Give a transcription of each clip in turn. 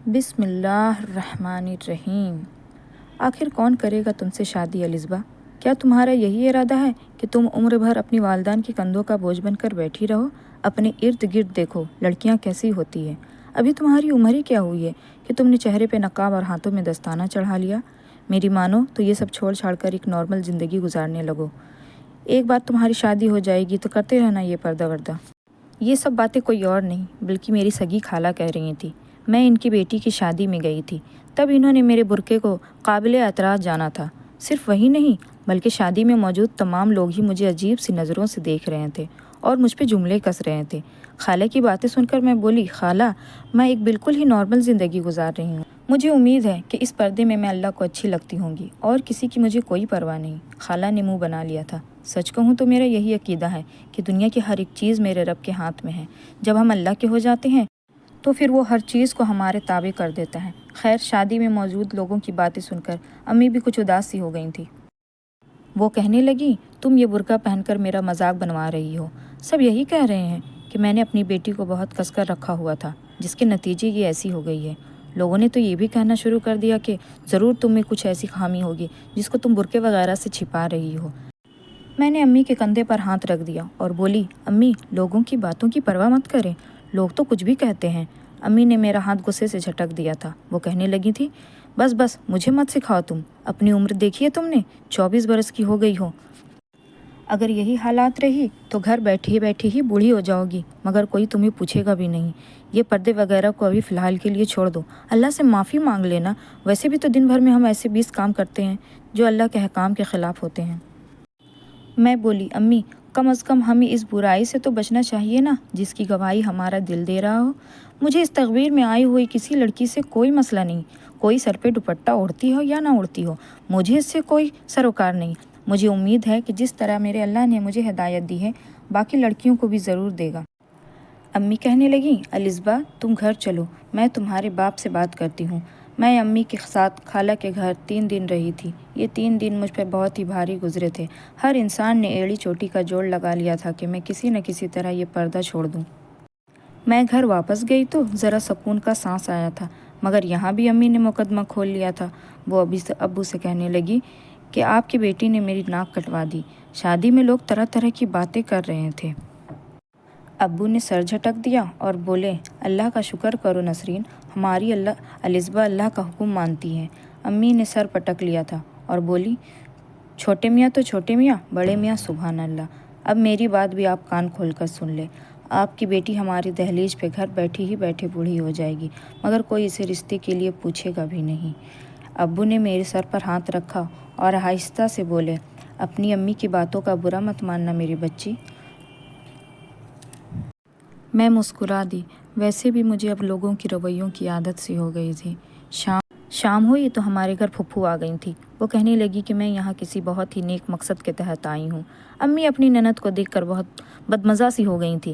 بسم اللہ الرحمن الرحیم۔ آخر کون کرے گا تم سے شادی الزبا؟ کیا تمہارا یہی ارادہ ہے کہ تم عمر بھر اپنی والدان کے کندھوں کا بوجھ بن کر بیٹھی رہو؟ اپنے ارد گرد دیکھو لڑکیاں کیسی ہوتی ہیں۔ ابھی تمہاری عمر ہی کیا ہوئی ہے کہ تم نے چہرے پہ نقاب اور ہاتھوں میں دستانہ چڑھا لیا؟ میری مانو تو یہ سب چھوڑ چھاڑ کر ایک نارمل زندگی گزارنے لگو۔ ایک بات تمہاری شادی ہو جائے گی تو کرتے رہنا یہ پردہ وردہ۔ یہ سب باتیں کوئی اور نہیں بلکہ میری سگی خالہ کہہ رہی تھیں۔ میں ان کی بیٹی کی شادی میں گئی تھی، تب انہوں نے میرے برقعے کو قابل اعتراض جانا تھا۔ صرف وہی نہیں بلکہ شادی میں موجود تمام لوگ ہی مجھے عجیب سی نظروں سے دیکھ رہے تھے اور مجھ پہ جملے کس رہے تھے۔ خالہ کی باتیں سن کر میں بولی، خالہ میں ایک بالکل ہی نارمل زندگی گزار رہی ہوں۔ مجھے امید ہے کہ اس پردے میں اللہ کو اچھی لگتی ہوں گی اور کسی کی مجھے کوئی پرواہ نہیں۔ خالہ نے منہ بنا لیا تھا۔ سچ کہوں تو میرا یہی عقیدہ ہے کہ دنیا کی ہر ایک چیز میرے رب کے ہاتھ میں ہے۔ جب ہم اللہ کے ہو جاتے ہیں تو پھر وہ ہر چیز کو ہمارے تابع کر دیتا ہے۔ خیر، شادی میں موجود لوگوں کی باتیں سن کر امی بھی کچھ اداس سی ہو گئی تھی۔ وہ کہنے لگی، تم یہ برقع پہن کر میرا مذاق بنوا رہی ہو۔ سب یہی کہہ رہے ہیں کہ میں نے اپنی بیٹی کو بہت کس کر رکھا ہوا تھا، جس کے نتیجے یہ ایسی ہو گئی ہے۔ لوگوں نے تو یہ بھی کہنا شروع کر دیا کہ ضرور تم میں کچھ ایسی خامی ہوگی جس کو تم برقعے وغیرہ سے چھپا رہی ہو۔ میں نے امی کے کندھے پر ہاتھ رکھ دیا اور بولی، امی لوگوں کی باتوں کی پرواہ مت کریں، لوگ تو کچھ بھی کہتے ہیں۔ امی نے میرا ہاتھ غصے سے جھٹک دیا تھا۔ وہ کہنے لگی تھی، بس بس مجھے مت سکھاؤ، تم اپنی عمر دیکھی ہے تم نے؟ 24 برس کی ہو گئی ہو۔ اگر یہی حالات رہی تو گھر بیٹھے بیٹھے ہی بوڑھی ہو جاؤ گی، مگر کوئی تمہیں پوچھے گا بھی نہیں۔ یہ پردے وغیرہ کو ابھی فی الحال کے لیے چھوڑ دو، اللہ سے معافی مانگ لینا۔ ویسے بھی تو دن بھر میں ہم ایسے 20 کام کرتے ہیں جو اللہ کے احکام کے خلاف ہوتے ہیں۔ میں بولی، امی کم از کم ہمیں اس برائی سے تو بچنا چاہیے نا جس کی گواہی ہمارا دل دے رہا ہو۔ مجھے اس تقویر میں آئی ہوئی کسی لڑکی سے کوئی مسئلہ نہیں، کوئی سر پہ دوپٹہ اوڑھتی ہو یا نہ اوڑھتی ہو، مجھے اس سے کوئی سروکار نہیں۔ مجھے امید ہے کہ جس طرح میرے اللہ نے مجھے ہدایت دی ہے باقی لڑکیوں کو بھی ضرور دے گا۔ امی کہنے لگیں، الزبا تم گھر چلو، میں تمہارے باپ سے بات کرتی ہوں۔ میں امی کے ساتھ خالہ کے گھر 3 دن رہی تھی۔ یہ 3 دن مجھ پر بہت ہی بھاری گزرے تھے۔ ہر انسان نے ایڑی چوٹی کا جوڑ لگا لیا تھا کہ میں کسی نہ کسی طرح یہ پردہ چھوڑ دوں۔ میں گھر واپس گئی تو ذرا سکون کا سانس آیا تھا، مگر یہاں بھی امی نے مقدمہ کھول لیا تھا۔ وہ ابو سے کہنے لگی کہ آپ کی بیٹی نے میری ناک کٹوا دی۔ شادی میں لوگ طرح طرح کی باتیں کر رہے تھے۔ ابو نے سر جھٹک دیا اور بولے، اللہ کا شکر کرو نسرین، ہماری الزبا اللہ کا حکم مانتی ہے۔ امی نے سر پٹک لیا تھا اور بولی، چھوٹے میاں تو چھوٹے میاں، بڑے میاں سبحان اللہ۔ اب میری بات بھی آپ کان کھول کر سن لیں۔ آپ کی بیٹی ہماری دہلیز پہ گھر بیٹھی ہی بیٹھے بوڑھی ہو جائے گی، مگر کوئی اسے رشتے کے لیے پوچھے گا بھی نہیں۔ ابو نے میرے سر پر ہاتھ رکھا اور آہستہ سے بولے، اپنی امی کی باتوں کا برا مت ماننا میری بچی۔ میں مسکرا دی۔ ویسے بھی مجھے اب لوگوں کی رویوں کی عادت سی ہو گئی تھی۔ شام ہوئی تو ہمارے گھر پھپھو آ گئی تھی۔ وہ کہنے لگی کہ میں یہاں کسی بہت ہی نیک مقصد کے تحت آئی ہوں۔ امی اپنی نند کو دیکھ کر بہت بدمزہ سی ہو گئی تھی۔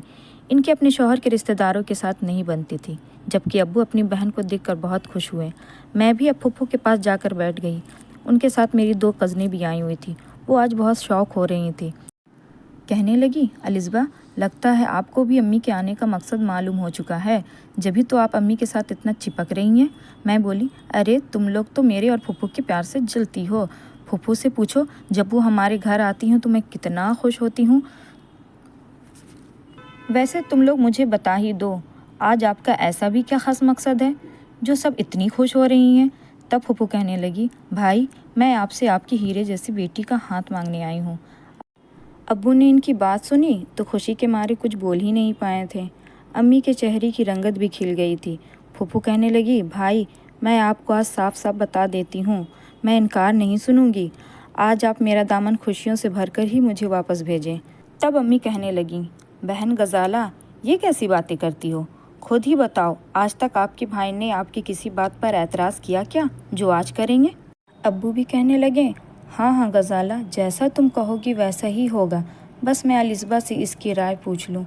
ان کے اپنے شوہر کے رشتہ داروں کے ساتھ نہیں بنتی تھی، جبکہ ابو اپنی بہن کو دیکھ کر بہت خوش ہوئے۔ میں بھی اب پھپھو کے پاس جا کر بیٹھ گئی۔ ان کے ساتھ میری 2 کزنیں بھی آئی ہوئی تھیں۔ وہ آج بہت شوق ہو رہی تھیں۔ کہنے لگی، الزبا لگتا ہے آپ کو بھی امی کے آنے کا مقصد معلوم ہو چکا ہے، جبھی تو آپ امی کے ساتھ اتنا چپک رہی ہیں۔ میں بولی، ارے تم لوگ تو میرے اور پھپھو کے پیار سے جلتی ہو۔ پھپھو سے پوچھو، جب وہ ہمارے گھر آتی ہیں تو میں کتنا خوش ہوتی ہوں۔ ویسے تم لوگ مجھے بتا ہی دو، آج آپ کا ایسا بھی کیا خاص مقصد ہے جو سب اتنی خوش ہو رہی ہیں؟ تب پھپھو کہنے لگی، بھائی میں آپ سے آپ کی ہیرے جیسی بیٹی کا ہاتھ مانگنے آئی ہوں۔ ابو نے ان کی بات سنی تو خوشی کے مارے کچھ بول ہی نہیں پائے تھے۔ امی کے چہرے کی رنگت بھی کھل گئی تھی۔ پھپھو کہنے لگی، بھائی میں آپ کو آج صاف صاف بتا دیتی ہوں، میں انکار نہیں سنوں گی۔ آج آپ میرا دامن خوشیوں سے بھر کر ہی مجھے واپس بھیجیں۔ تب امی کہنے لگیں، بہن غزالہ یہ کیسی باتیں کرتی ہو؟ خود ہی بتاؤ، آج تک آپ کے بھائی نے آپ کی کسی بات پر اعتراض کیا کیا جو آج کریں گے؟ ابو بھی کہنے لگے، ہاں ہاں غزالہ، جیسا تم کہو گی ویسا ہی ہوگا، بس میں الزبا سے اس کی رائے پوچھ لوں۔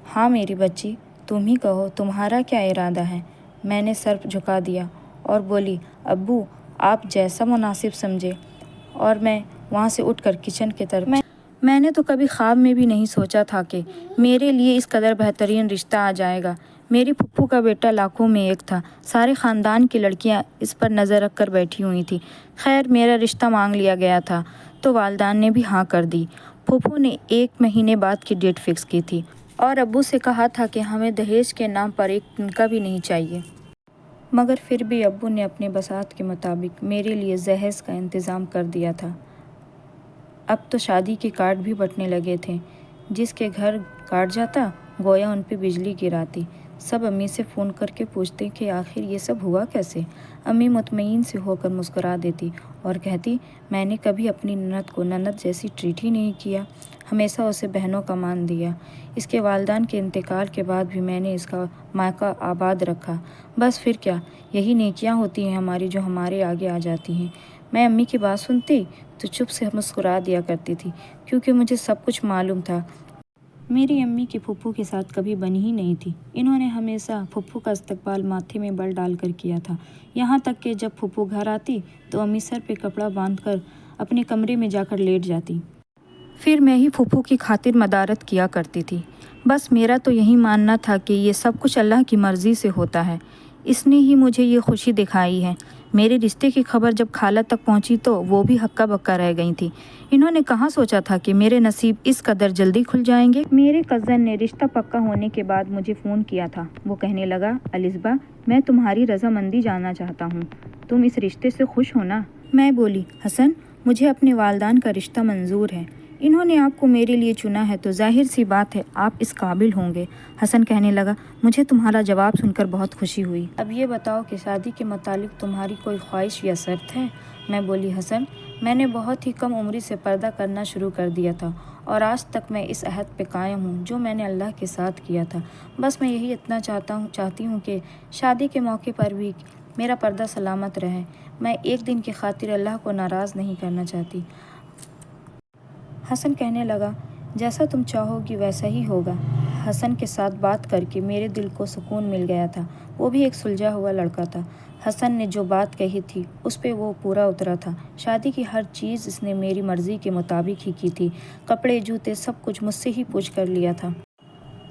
ہاں میری بچی، تم ہی کہو تمہارا کیا ارادہ ہے؟ میں نے سر جھکا دیا اور بولی، ابو آپ جیسا مناسب سمجھے۔ اور میں وہاں سے اٹھ کر کچن کی طرف میں نے تو کبھی خواب میں بھی نہیں سوچا تھا کہ میرے لیے اس قدر بہترین رشتہ آ جائے گا۔ میری پھپھو کا بیٹا لاکھوں میں ایک تھا، سارے خاندان کی لڑکیاں اس پر نظر رکھ کر بیٹھی ہوئی تھیں۔ خیر میرا رشتہ مانگ لیا گیا تھا تو والدان نے بھی ہاں کر دی۔ پھپھو نے 1 مہینے بعد کی ڈیٹ فکس کی تھی اور ابو سے کہا تھا کہ ہمیں دہیج کے نام پر ایک تنکا بھی نہیں چاہیے، مگر پھر بھی ابو نے اپنے بساط کے مطابق میرے لیے جہیز کا انتظام کر دیا تھا۔ اب تو شادی کے کارڈ بھی بٹنے لگے تھے، جس کے گھر کارڈ جاتا گویا ان پہ بجلی گراتی۔ سب امی سے فون کر کے پوچھتے کہ آخر یہ سب ہوا کیسے۔ امی مطمئن سے ہو کر مسکرا دیتی اور کہتی میں نے کبھی اپنی نند کو نند جیسی ٹریٹ ہی نہیں کیا، ہمیشہ اسے بہنوں کا مان دیا۔ اس کے والدان کے انتقال کے بعد بھی میں نے اس کا مائکا آباد رکھا۔ بس پھر کیا، یہی نیکیاں ہوتی ہیں ہماری جو ہمارے آگے آ جاتی ہیں۔ میں امی کی بات سنتی تو چپ سے مسکرا دیا کرتی تھی، کیونکہ مجھے سب کچھ معلوم تھا۔ میری امی کی پھپھو کے ساتھ کبھی بنی ہی نہیں تھی۔ انہوں نے ہمیشہ پھپھو کا استقبال ماتھے میں بل ڈال کر کیا تھا، یہاں تک کہ جب پھپھو گھر آتی تو امی سر پہ کپڑا باندھ کر اپنے کمرے میں جا کر لیٹ جاتی۔ پھر میں ہی پھپھو کی خاطر مدارت کیا کرتی تھی۔ بس میرا تو یہی ماننا تھا کہ یہ سب کچھ اللہ کی مرضی سے ہوتا ہے، اس نے ہی مجھے یہ خوشی دکھائی ہے۔ میرے رشتے کی خبر جب خالہ تک پہنچی تو وہ بھی ہکا بکا رہ گئی تھی۔ انہوں نے کہاں سوچا تھا کہ میرے نصیب اس قدر جلدی کھل جائیں گے۔ میرے کزن نے رشتہ پکا ہونے کے بعد مجھے فون کیا تھا۔ وہ کہنے لگا الزبا میں تمہاری رضامندی جاننا چاہتا ہوں، تم اس رشتے سے خوش ہو نا؟ میں بولی حسن مجھے اپنے والدان کا رشتہ منظور ہے، انہوں نے آپ کو میرے لیے چنا ہے تو ظاہر سی بات ہے آپ اس قابل ہوں گے۔ حسن کہنے لگا مجھے تمہارا جواب سن کر بہت خوشی ہوئی، اب یہ بتاؤ کہ شادی کے متعلق تمہاری کوئی خواہش یا شرط ہے؟ میں بولی حسن میں نے بہت ہی کم عمری سے پردہ کرنا شروع کر دیا تھا اور آج تک میں اس عہد پہ قائم ہوں جو میں نے اللہ کے ساتھ کیا تھا۔ بس میں یہی اتنا چاہتی ہوں کہ شادی کے موقع پر بھی میرا پردہ سلامت رہے، میں ایک دن کی خاطر اللہ کو ناراض نہیں کرنا چاہتی۔ حسن کہنے لگا جیسا تم چاہو گی ویسا ہی ہوگا۔ حسن کے ساتھ بات کر کے میرے دل کو سکون مل گیا تھا، وہ بھی ایک سلجھا ہوا لڑکا تھا۔ حسن نے جو بات کہی تھی اس پہ وہ پورا اترا تھا۔ شادی کی ہر چیز اس نے میری مرضی کے مطابق ہی کی تھی، کپڑے جوتے سب کچھ مجھ سے ہی پوچھ کر لیا تھا۔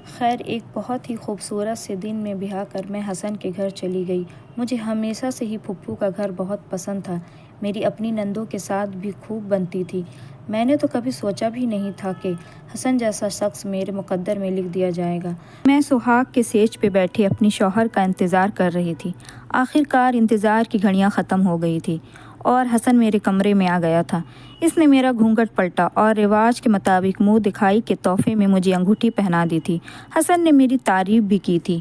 خیر ایک بہت ہی خوبصورت سے دن میں بیاہ کر میں حسن کے گھر چلی گئی۔ مجھے ہمیشہ سے ہی پھپھو کا گھر بہت پسند تھا، میری اپنی نندوں کے ساتھ بھی خوب بنتی تھی۔ میں نے تو کبھی سوچا بھی نہیں تھا کہ حسن جیسا شخص میرے مقدر میں لکھ دیا جائے گا۔ میں سہاگ کے سیج پہ بیٹھے اپنی شوہر کا انتظار کر رہی تھی۔ آخر کار انتظار کی گھڑیاں ختم ہو گئی تھی اور حسن میرے کمرے میں آ گیا تھا۔ اس نے میرا گھونگھٹ پلٹا اور رواج کے مطابق منہ دکھائی کے تحفے میں مجھے انگوٹھی پہنا دی تھی۔ حسن نے میری تعریف بھی کی تھی۔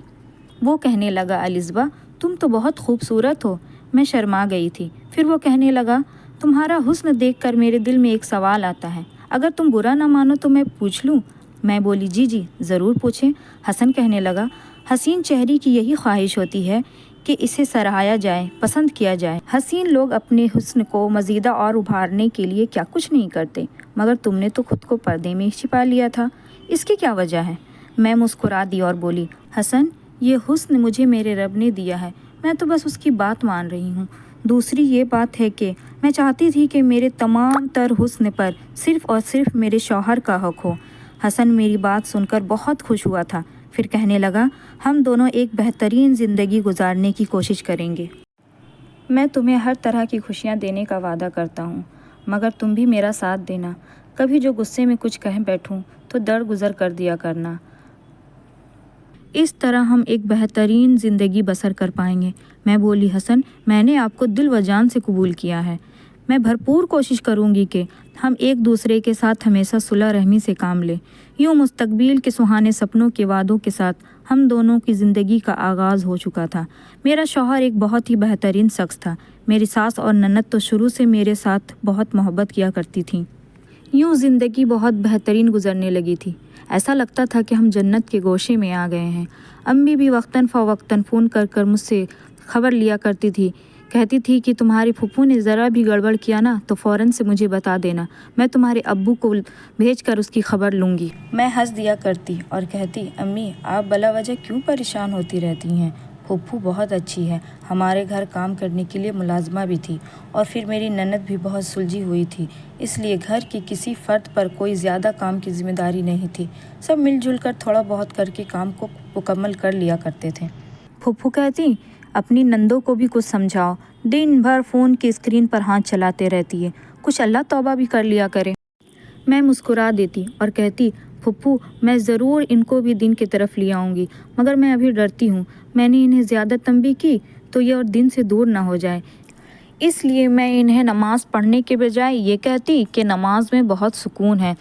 وہ کہنے لگا الزبا تم تو بہت خوبصورت ہو۔ میں شرما گئی تھی۔ پھر وہ کہنے لگا تمہارا حسن دیکھ کر میرے دل میں ایک سوال آتا ہے، اگر تم برا نہ مانو تو میں پوچھ لوں؟ میں بولی جی ضرور پوچھیں۔ حسن کہنے لگا حسین چہرے کی یہی خواہش ہوتی ہے کہ اسے سراہا جائے، پسند کیا جائے۔ حسین لوگ اپنے حسن کو مزیدہ اور ابھارنے کے لیے کیا کچھ نہیں کرتے، مگر تم نے تو خود کو پردے میں چھپا لیا تھا، اس کی کیا وجہ ہے؟ میں مسکرا دی اور بولی حسن یہ حسن مجھے میرے رب نے دیا ہے، میں تو بس اس کی بات مان رہی ہوں۔ دوسری یہ بات ہے کہ میں چاہتی تھی کہ میرے تمام تر حسن پر صرف اور صرف میرے شوہر کا حق ہو۔ حسن میری بات سن کر بہت خوش ہوا تھا، پھر کہنے لگا ہم دونوں ایک بہترین زندگی گزارنے کی کوشش کریں گے۔ میں تمہیں ہر طرح کی خوشیاں دینے کا وعدہ کرتا ہوں، مگر تم بھی میرا ساتھ دینا۔ کبھی جو غصے میں کچھ کہہ بیٹھوں تو درگزر کر دیا کرنا، اس طرح ہم ایک بہترین زندگی بسر کر پائیں گے۔ میں بولی حسن میں نے آپ کو دل و جان سے قبول کیا ہے، میں بھرپور کوشش کروں گی کہ ہم ایک دوسرے کے ساتھ ہمیشہ صلح رحمی سے کام لیں۔ یوں مستقبل کے سہانے سپنوں کے وعدوں کے ساتھ ہم دونوں کی زندگی کا آغاز ہو چکا تھا۔ میرا شوہر ایک بہت ہی بہترین شخص تھا، میری ساس اور نند تو شروع سے میرے ساتھ بہت محبت کیا کرتی تھیں۔ یوں زندگی بہت بہترین گزرنے لگی تھی، ایسا لگتا تھا کہ ہم جنت کے گوشے میں آ گئے ہیں۔ امی بھی وقتاً فوقتاً فون کر کر مجھ سے خبر لیا کرتی تھی، کہتی تھی کہ تمہاری پھپھو نے ذرا بھی گڑبڑ کیا نا تو فوراً سے مجھے بتا دینا، میں تمہارے ابو کو بھیج کر اس کی خبر لوں گی۔ میں ہنس دیا کرتی اور کہتی امی آپ بلا وجہ کیوں پریشان ہوتی رہتی ہیں، پھپھو بہت اچھی ہے، ہمارے گھر کام کرنے کے لیے ملازمہ بھی تھی، اور پھر میری نند بھی بہت سلجھی ہوئی تھی، اس لیے گھر کی کسی فرد پر کوئی زیادہ کام کی ذمہ داری نہیں تھی، سب مل جل کر تھوڑا بہت کر کے کام کو مکمل کر لیا کرتے تھے۔ پھپھو کہتی، اپنی نندوں کو بھی کچھ سمجھاؤ، دن بھر فون کی اسکرین پر ہاتھ چلاتے رہتی ہے، کچھ اللہ توبہ بھی کر لیا کرے۔ میں مسکرا دیتی اور کہتی، پھپھو میں ضرور ان کو بھی دین کی طرف لے آؤں گی، مگر میں ابھی ڈرتی ہوں، میں نے انہیں زیادہ تنبیہ کی تو یہ اور دین سے دور نہ ہو جائے، اس لیے میں انہیں نماز پڑھنے کے بجائے یہ کہتی کہ نماز میں بہت سکون ہے،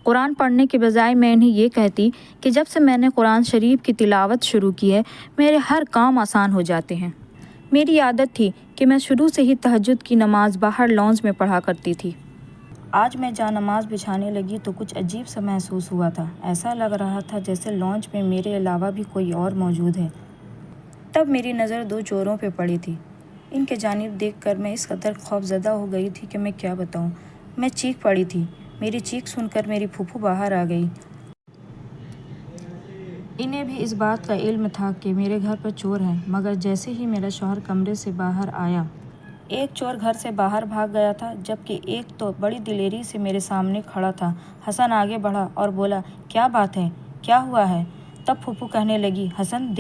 قرآن پڑھنے کے بجائے میں انہیں یہ کہتی کہ جب سے میں نے قرآن شریف کی تلاوت شروع کی ہے میرے ہر کام آسان ہو جاتے ہیں۔ میری عادت تھی کہ میں شروع سے ہی تہجد کی نماز باہر لانج میں پڑھا کرتی تھی۔ آج میں جہاں نماز بچھانے لگی تو کچھ عجیب سا محسوس ہوا تھا، ایسا لگ رہا تھا جیسے لانج میں میرے علاوہ بھی کوئی اور موجود ہے۔ تب میری نظر دو چوروں پہ پڑی تھی، ان کے جانب دیکھ کر میں اس قدر خوفزدہ ہو گئی تھی کہ میں کیا بتاؤں، میں چیخ پڑی تھی، میری چیخ سن کر میری پھپھو باہر آ گئی۔ انہیں بھی اس بات کا علم تھا کہ میرے گھر پر چور ہیں، مگر جیسے ہی میرا شوہر کمرے سے باہر آیا، ایک چور گھر سے باہر بھاگ گیا تھا، جبکہ ایک تو بڑی دلیری سے میرے سامنے کھڑا تھا۔ حسن آگے بڑھا اور بولا، کیا بات ہے، کیا ہوا ہے؟ تب پھپھو کہنے لگی، حسن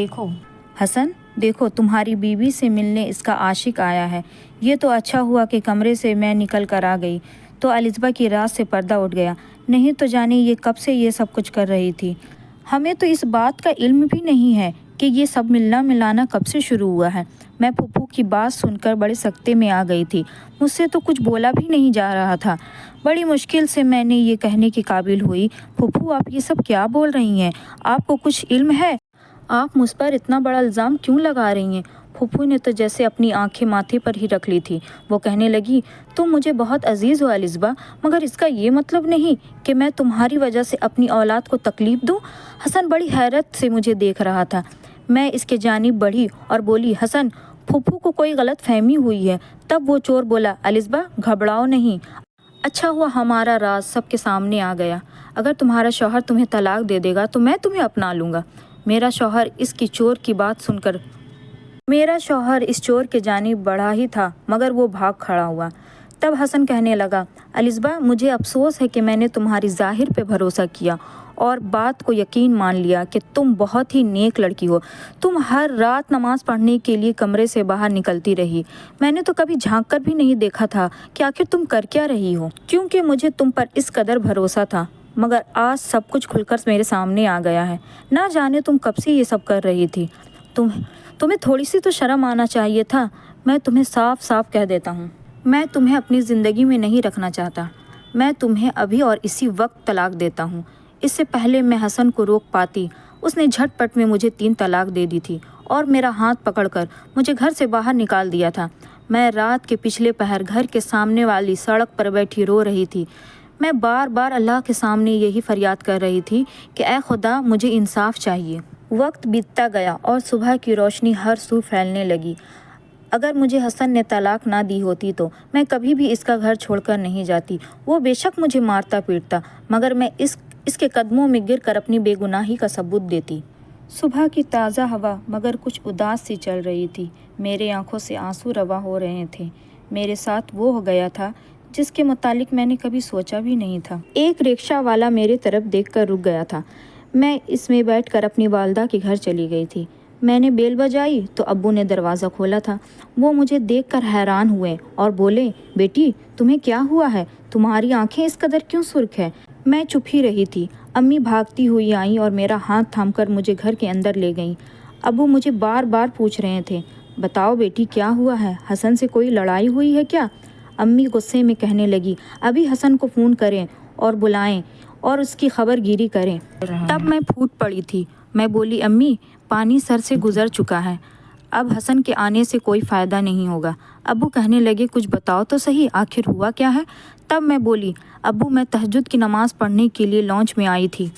دیکھو تمہاری بیوی سے ملنے اس کا عاشق آیا ہے، یہ تو اچھا ہوا کہ کمرے سے میں نکل کر آ گئی تو الزبا کی رات سے پردہ اٹھ گیا، نہیں تو جانے یہ کب سے یہ سب کچھ کر رہی تھی، ہمیں تو اس بات کا علم بھی نہیں ہے کہ یہ سب ملنا ملانا کب سے شروع ہوا ہے۔ میں پھپھو کی بات سن کر بڑے سکتے میں آ گئی تھی، مجھ سے تو کچھ بولا بھی نہیں جا رہا تھا، بڑی مشکل سے میں نے یہ کہنے کی قابل ہوئی، پھپھو آپ یہ سب کیا بول رہی ہیں، آپ کو کچھ علم ہے، آپ مجھ پر اتنا بڑا الزام کیوں لگا رہی ہیں؟ پھپھو نے تو جیسے اپنی آنکھیں ماتھے پر ہی رکھ لی تھی، وہ کہنے لگی، تم مجھے بہت عزیز ہو الزبا، مگر اس کا یہ مطلب نہیں کہ میں تمہاری وجہ سے اپنی اولاد کو تکلیف دوں۔ حسن بڑی حیرت سے مجھے دیکھ رہا تھا، میں اس کے جانب بڑھی اور بولی، حسن پھپھو کو کوئی غلط فہمی ہوئی ہے۔ تب وہ چور بولا، الزبا گھبراؤ نہیں، اچھا ہوا ہمارا راز سب کے سامنے آ گیا، اگر تمہارا شوہر تمہیں طلاق دے دے گا تو میں تمہیں اپنا لوں گا۔ میرا شوہر اس چور کے جانب بڑھا ہی تھا مگر وہ بھاگ کھڑا ہوا۔ تب حسن کہنے لگا، الزبا مجھے افسوس ہے کہ میں نے تمہاری ظاہر پہ بھروسہ کیا اور بات کو یقین مان لیا کہ تم بہت ہی نیک لڑکی ہو، تم ہر رات نماز پڑھنے کے لیے کمرے سے باہر نکلتی رہی، میں نے تو کبھی جھانک کر بھی نہیں دیکھا تھا کہ آخر تم کر کیا رہی ہو، کیونکہ مجھے تم پر اس قدر بھروسہ تھا، مگر آج سب کچھ کھل کر میرے سامنے آ گیا ہے، نہ جانے تم کب سے یہ سب کر رہی تھی، تمہیں تھوڑی سی تو شرم آنا چاہیے تھا۔ میں تمہیں صاف صاف کہہ دیتا ہوں، میں تمہیں اپنی زندگی میں نہیں رکھنا چاہتا، میں تمہیں ابھی اور اسی وقت طلاق دیتا ہوں۔ اس سے پہلے میں حسن کو روک پاتی، اس نے جھٹ پٹ میں مجھے 3 طلاق دے دی تھی اور میرا ہاتھ پکڑ کر مجھے گھر سے باہر نکال دیا تھا۔ میں رات کے پچھلے پہر گھر کے سامنے والی سڑک پر بیٹھی رو رہی تھی، میں بار بار اللہ کے سامنے یہی فریاد کر رہی تھی کہ اے خدا مجھے انصاف چاہیے۔ وقت بیتتا گیا اور صبح کی روشنی ہر سو پھیلنے لگی۔ اگر مجھے حسن نے طلاق نہ دی ہوتی تو میں کبھی بھی اس کا گھر چھوڑ کر نہیں جاتی، وہ بے شک مجھے مارتا پیٹتا، مگر میں اس کے قدموں میں گر کر اپنی بے گناہی کا ثبوت دیتی۔ صبح کی تازہ ہوا مگر کچھ اداس سی چل رہی تھی، میرے آنکھوں سے آنسو رواں ہو رہے تھے، میرے ساتھ وہ ہو گیا تھا جس کے متعلق میں نے کبھی سوچا بھی نہیں تھا۔ ایک رکشہ والا میرے طرف دیکھ کر رک گیا تھا، میں اس میں بیٹھ کر اپنی والدہ کے گھر چلی گئی تھی۔ میں نے بیل بجائی تو ابو نے دروازہ کھولا تھا، وہ مجھے دیکھ کر حیران ہوئے اور بولے، بیٹی تمہیں کیا ہوا ہے، تمہاری آنکھیں اس قدر کیوں سرخ ہے؟ میں چپ ہی رہی تھی، امی بھاگتی ہوئی آئیں اور میرا ہاتھ تھام کر مجھے گھر کے اندر لے گئیں۔ ابو مجھے بار بار پوچھ رہے تھے، بتاؤ بیٹی کیا ہوا ہے، حسن سے کوئی لڑائی ہوئی ہے کیا؟ امی غصے میں کہنے لگی، ابھی حسن کو فون کریں اور بلائیں اور اس کی خبر گیری کریں۔ تب میں پھوٹ پڑی تھی، میں بولی، امی پانی سر سے گزر چکا ہے، اب حسن کے آنے سے کوئی فائدہ نہیں ہوگا۔ ابو کہنے لگے، کچھ بتاؤ تو صحیح، آخر ہوا کیا ہے؟ تب میں بولی، ابو میں تہجد کی نماز پڑھنے کے لیے لانچ میں آئی تھی،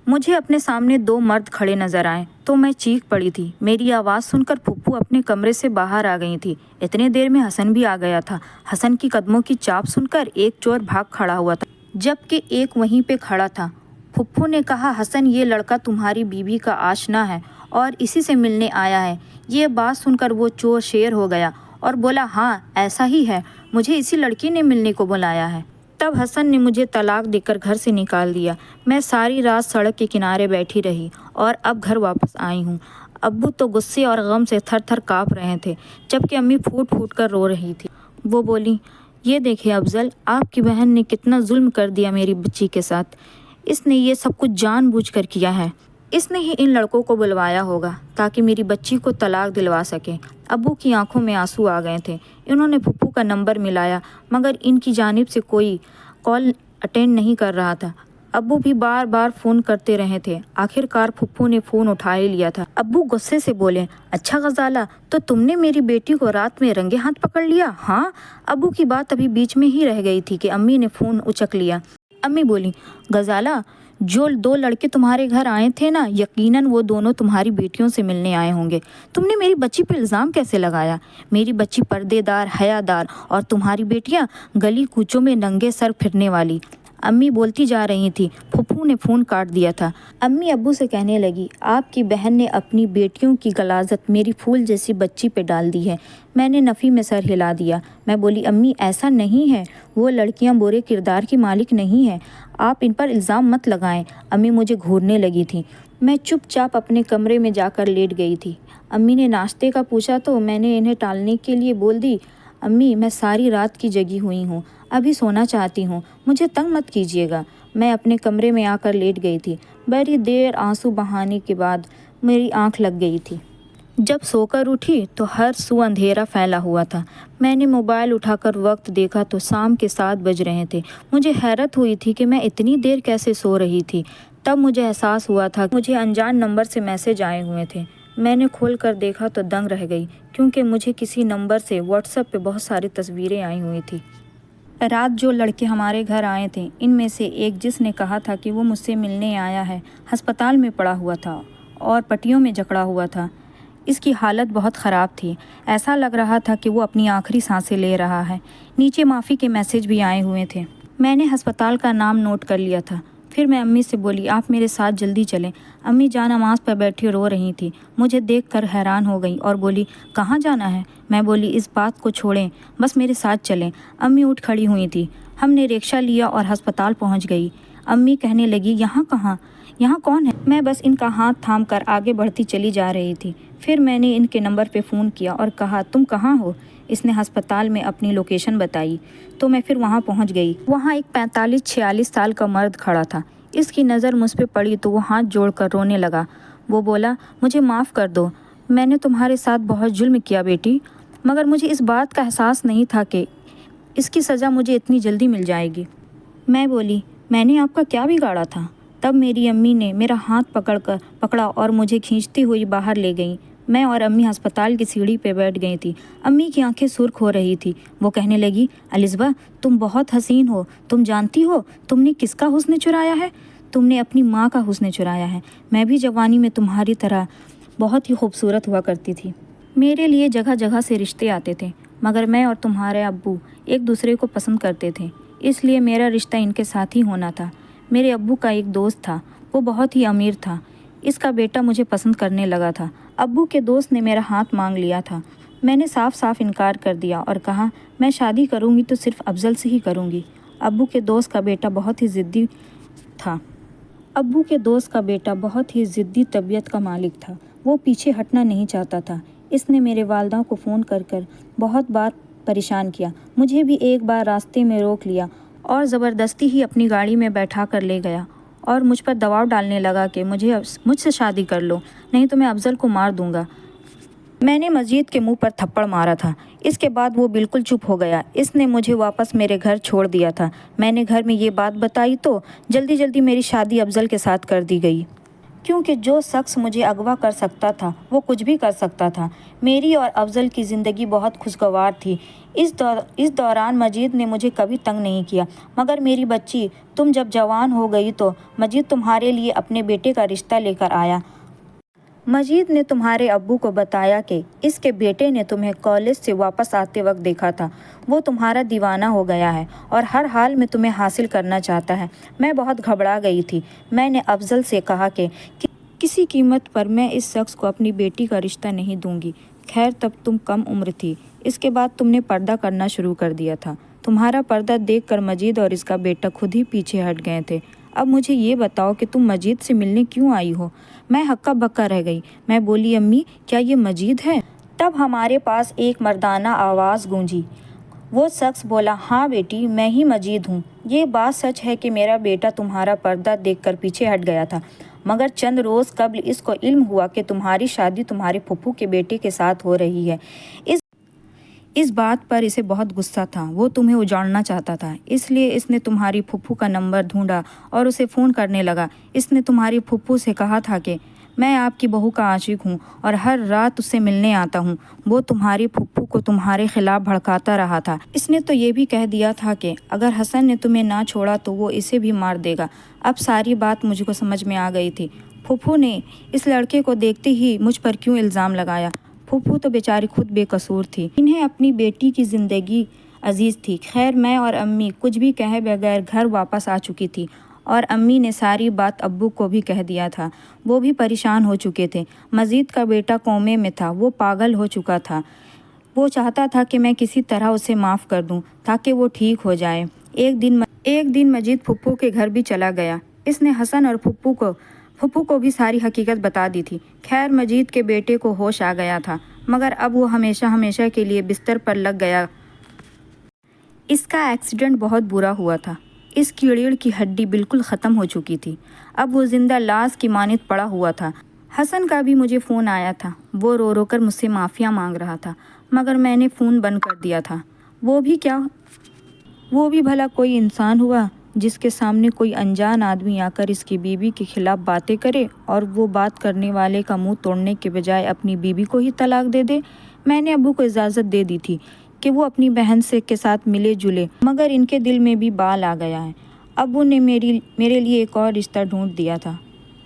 مجھے اپنے سامنے 2 مرد کھڑے نظر آئے تو میں چیخ پڑی تھی، میری آواز سن کر پھپھو اپنے کمرے سے باہر آ گئی تھی، اتنے دیر میں حسن بھی آ گیا تھا۔ حسن کی قدموں کی چاپ سن کر ایک چور بھاگ کھڑا ہوا تھا جبکہ ایک وہیں پہ کھڑا تھا۔ پھپھو نے کہا، حسن یہ لڑکا تمہاری بیوی کا آشنا ہے اور اسی سے ملنے آیا ہے۔ یہ بات سن کر وہ چور شیر ہو گیا اور بولا ہاں ایسا ہی ہے، مجھے اسی لڑکی نے ملنے کو بلایا ہے۔ تب حسن نے مجھے طلاق دے کر گھر سے نکال دیا۔ میں ساری رات سڑک کے کنارے بیٹھی رہی اور اب گھر واپس آئی ہوں۔ ابو تو غصے اور غم سے تھر تھر کانپ رہے تھے، جبکہ امی پھوٹ پھوٹ کر رو رہی تھی۔ وہ بولی، یہ دیکھیں افضل، آپ کی بہن نے کتنا ظلم کر دیا میری بچی کے ساتھ۔ اس نے یہ سب کچھ جان بوجھ کر کیا ہے۔ اس نے ہی ان لڑکوں کو بلوایا ہوگا تاکہ میری بچی کو طلاق دلوا سکے۔ ابو کی آنکھوں میں آنسو آ گئے تھے۔ انہوں نے پھپھو کا نمبر ملایا مگر ان کی جانب سے کوئی کال اٹینڈ نہیں کر رہا تھا۔ ابو بھی بار بار فون کرتے رہے تھے۔ آخر کار پھپھو نے فون اٹھا ہی لیا تھا۔ ابو غصے سے بولے، اچھا غزالہ، تو تم نے میری بیٹی کو رات میں رنگے ہاتھ پکڑ لیا؟ ہاں؟ ابو کی بات ابھی بیچ میں ہی رہ گئی تھی کہ امی نے فون اچک لیا۔ امی بولی، غزالہ، جو 2 لڑکے تمہارے گھر آئے تھے نا، یقیناً وہ دونوں تمہاری بیٹیوں سے ملنے آئے ہوں گے۔ تم نے میری بچی پہ الزام کیسے لگایا؟ میری بچی پردے دار، حیا دار، اور تمہاری بیٹیاں گلی کوچوں میں ننگے سر پھرنے والی۔ امی بولتی جا رہی تھی، پھپھو نے فون کاٹ دیا تھا۔ امی ابو سے کہنے لگی، آپ کی بہن نے اپنی بیٹیوں کی غلاظت میری پھول جیسی بچی پہ ڈال دی ہے۔ میں نے نفی میں سر ہلا دیا۔ میں بولی، امی ایسا نہیں ہے، وہ لڑکیاں برے کردار کی مالک نہیں ہیں، آپ ان پر الزام مت لگائیں۔ امی مجھے گھورنے لگی تھی۔ میں چپ چاپ اپنے کمرے میں جا کر لیٹ گئی تھی۔ امی نے ناشتے کا پوچھا تو میں نے انہیں ٹالنے کے لیے بول دی، امی میں ساری رات کی جگی ہوئی ہوں، ابھی سونا چاہتی ہوں، مجھے تنگ مت کیجیے گا۔ میں اپنے کمرے میں آ کر لیٹ گئی تھی۔ بڑی دیر آنسو بہانے کے بعد میری آنکھ لگ گئی تھی۔ جب سو کر اٹھی تو ہر سو اندھیرا پھیلا ہوا تھا۔ میں نے موبائل اٹھا کر وقت دیکھا تو شام کے 7 بج رہے تھے۔ مجھے حیرت ہوئی تھی کہ میں اتنی دیر کیسے سو رہی تھی۔ تب مجھے احساس ہوا تھا کہ مجھے انجان نمبر سے میسج آئے ہوئے تھے۔ میں نے کھول کر دیکھا تو دنگ رہ گئی، کیونکہ مجھے کسی نمبر سے واٹس ایپ پہ بہت ساری تصویریں آئی ہوئی تھیں۔ رات جو لڑکے ہمارے گھر آئے تھے، ان میں سے ایک جس نے کہا تھا کہ وہ مجھ سے ملنے آیا ہے، ہسپتال میں پڑا ہوا تھا اور پٹیوں میں جکڑا ہوا تھا۔ اس کی حالت بہت خراب تھی، ایسا لگ رہا تھا کہ وہ اپنی آخری سانسیں لے رہا ہے۔ نیچے معافی کے میسج بھی آئے ہوئے تھے۔ میں نے ہسپتال کا نام نوٹ کر لیا تھا۔ پھر میں امی سے بولی، آپ میرے ساتھ جلدی چلیں۔ امی جان نماز پہ بیٹھی رو رہی تھی، مجھے دیکھ کر حیران ہو گئی اور بولی، کہاں جانا ہے؟ میں بولی، اس بات کو چھوڑیں، بس میرے ساتھ چلیں۔ امی اٹھ کھڑی ہوئی تھی۔ ہم نے رکشہ لیا اور ہسپتال پہنچ گئی۔ امی کہنے لگی، یہاں کہاں؟ یہاں کون ہے؟ میں بس ان کا ہاتھ تھام کر آگے بڑھتی چلی جا رہی تھی۔ پھر میں نے ان کے نمبر پہ فون کیا اور کہا، تم کہاں ہو؟ اس نے ہسپتال میں اپنی لوکیشن بتائی تو میں پھر وہاں پہنچ گئی۔ وہاں ایک 45-46 سال کا مرد کھڑا تھا۔ اس کی نظر مجھ پہ پڑی تو وہ ہاتھ جوڑ کر رونے لگا۔ وہ بولا، مجھے معاف کر دو، میں نے تمہارے ساتھ بہت ظلم کیا بیٹی، مگر مجھے اس بات کا احساس نہیں تھا کہ اس کی سزا مجھے اتنی جلدی مل جائے گی۔ میں بولی، میں نے آپ کا کیا بگاڑا تھا؟ تب میری امی نے میرا ہاتھ پکڑا اور مجھے کھینچتی ہوئی باہر لے گئیں۔ میں اور امی ہسپتال کی سیڑھی پہ بیٹھ گئی تھی۔ امی کی آنکھیں سرخ ہو رہی تھی۔ وہ کہنے لگی، الزبا، تم بہت حسین ہو، تم جانتی ہو تم نے کس کا حسن چرایا ہے؟ تم نے اپنی ماں کا حسن چرایا ہے۔ میں بھی جوانی میں تمہاری طرح بہت ہی خوبصورت ہوا کرتی تھی۔ میرے لیے جگہ جگہ سے رشتے آتے تھے، مگر میں اور تمہارے ابو ایک دوسرے کو پسند کرتے تھے، اس لیے میرا رشتہ ان کے ساتھ ہی ہونا تھا۔ میرے ابو کا ایک دوست تھا، وہ بہت ہی امیر تھا، اس کا بیٹا مجھے پسند کرنے لگا تھا۔ ابو کے دوست نے میرا ہاتھ مانگ لیا تھا۔ میں نے صاف صاف انکار کر دیا اور کہا، میں شادی کروں گی تو صرف افضل سے ہی کروں گی۔ ابو کے دوست کا بیٹا بہت ہی ضدی طبیعت کا مالک تھا، وہ پیچھے ہٹنا نہیں چاہتا تھا۔ اس نے میرے والدہ کو فون کر بہت بار پریشان کیا، مجھے بھی ایک بار راستے میں روک لیا اور زبردستی ہی اپنی گاڑی میں بیٹھا کر لے گیا اور مجھ پر دباؤ ڈالنے لگا کہ مجھ سے شادی کر لو، نہیں تو میں افضل کو مار دوں گا۔ میں نے مجید کے منہ پر تھپڑ مارا تھا۔ اس کے بعد وہ بالکل چپ ہو گیا۔ اس نے مجھے واپس میرے گھر چھوڑ دیا تھا۔ میں نے گھر میں یہ بات بتائی تو جلدی جلدی میری شادی افضل کے ساتھ کر دی گئی، کیونکہ جو شخص مجھے اغوا کر سکتا تھا وہ کچھ بھی کر سکتا تھا۔ میری اور افضل کی زندگی بہت خوشگوار تھی۔ اس دوران مجید نے مجھے کبھی تنگ نہیں کیا، مگر میری بچی، تم جب جوان ہو گئی تو مجید تمہارے لیے اپنے بیٹے کا رشتہ لے کر آیا۔ مجید نے تمہارے ابو کو بتایا کہ اس کے بیٹے نے تمہیں کالج سے واپس آتے وقت دیکھا تھا، وہ تمہارا دیوانہ ہو گیا ہے اور ہر حال میں تمہیں حاصل کرنا چاہتا ہے۔ میں بہت گھبرا گئی تھی۔ میں نے افضل سے کہا کہ کسی قیمت پر میں اس شخص کو اپنی بیٹی کا رشتہ نہیں دوں گی۔ خیر تب تم کم عمر تھی، اس کے بعد تم نے پردہ کرنا شروع کر دیا تھا۔ تمہارا پردہ دیکھ کر مجید اور اس کا بیٹا خود ہی پیچھے ہٹ گئے تھے۔ اب مجھے یہ بتاؤ کہ تم مجید سے ملنے کیوں آئی ہو؟ میں ہکا بکا رہ گئی۔ میں بولی امی کیا یہ مجید ہے؟ تب ہمارے پاس ایک مردانہ آواز گونجی۔ وہ شخص بولا ہاں بیٹی میں ہی مجید ہوں۔ یہ بات سچ ہے کہ میرا بیٹا تمہارا پردہ دیکھ کر پیچھے ہٹ گیا تھا، مگر چند روز قبل اس کو علم ہوا کہ تمہاری شادی تمہارے پھپھو کے بیٹے کے ساتھ ہو رہی ہے۔ اس بات پر اسے بہت غصہ تھا، وہ تمہیں اجاڑنا چاہتا تھا، اس لیے اس نے تمہاری پھپھو کا نمبر ڈھونڈا اور اسے فون کرنے لگا۔ اس نے تمہاری پھپھو سے کہا تھا کہ میں آپ کی بہو کا عاشق ہوں اور ہر رات اس سے ملنے آتا ہوں۔ وہ تمہاری پھپھو کو تمہارے خلاف بھڑکاتا رہا تھا۔ اس نے تو یہ بھی کہہ دیا تھا کہ اگر حسن نے تمہیں نہ چھوڑا تو وہ اسے بھی مار دے گا۔ اب ساری بات مجھ کو سمجھ میں آ گئی تھی۔ پھپھو نے اس لڑکے کو دیکھتے ہی مجھ پر کیوں الزام لگایا؟ پھپھو تو بیچاری خود بے قصور تھی، انہیں اپنی بیٹی کی زندگی عزیز تھی۔ خیر میں اور امی کچھ بھی کہے بغیر گھر واپس آ چکی تھی اور امی نے ساری بات ابو کو بھی کہہ دیا تھا۔ وہ بھی پریشان ہو چکے تھے۔ مجید کا بیٹا کومے میں تھا، وہ پاگل ہو چکا تھا۔ وہ چاہتا تھا کہ میں کسی طرح اسے معاف کر دوں تاکہ وہ ٹھیک ہو جائے۔ ایک دن مجید پھپھو کے گھر بھی چلا گیا۔ اس نے حسن اور پھپھو کو بھی ساری حقیقت بتا دی تھی۔ خیر مجید کے بیٹے کو ہوش آ گیا تھا، مگر اب وہ ہمیشہ کے لیے بستر پر لگ گیا۔ اس کا ایکسیڈنٹ بہت برا ہوا تھا۔ اس کی ریڑھ کی ہڈی بالکل ختم ہو چکی تھی۔ اب وہ زندہ لاش کی مانند پڑا ہوا تھا۔ حسن کا بھی مجھے فون آیا تھا، وہ رو رو کر مجھ سے معافیا مانگ رہا تھا، مگر میں نے فون بند کر دیا تھا۔ وہ بھی بھلا کوئی انسان ہوا جس کے سامنے کوئی انجان آدمی آ کر اس کی بیوی کے خلاف باتیں کرے اور وہ بات کرنے والے کا منہ توڑنے کے بجائے اپنی بیوی کو ہی طلاق دے دے۔ میں نے ابو کو اجازت دے دی تھی کہ وہ اپنی بہن کے ساتھ ملے جلے، مگر ان کے دل میں بھی بال آ گیا ہے۔ ابو نے میرے لیے ایک اور رشتہ ڈھونڈ دیا تھا۔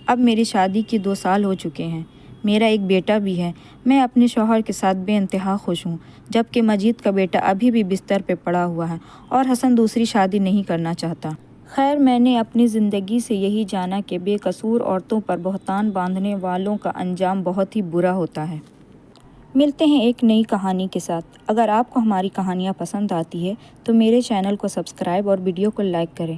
اب میری شادی کی 2 سال ہو چکے ہیں، میرا ایک بیٹا بھی ہے۔ میں اپنے شوہر کے ساتھ بے انتہا خوش ہوں، جبکہ مجید کا بیٹا ابھی بھی بستر پہ پڑا ہوا ہے اور حسن دوسری شادی نہیں کرنا چاہتا۔ خیر میں نے اپنی زندگی سے یہی جانا کہ بے قصور عورتوں پر بہتان باندھنے والوں کا انجام بہت ہی برا ہوتا ہے۔ ملتے ہیں ایک نئی کہانی کے ساتھ۔ اگر آپ کو ہماری کہانیاں پسند آتی ہے تو میرے چینل کو سبسکرائب اور ویڈیو کو لائک کریں۔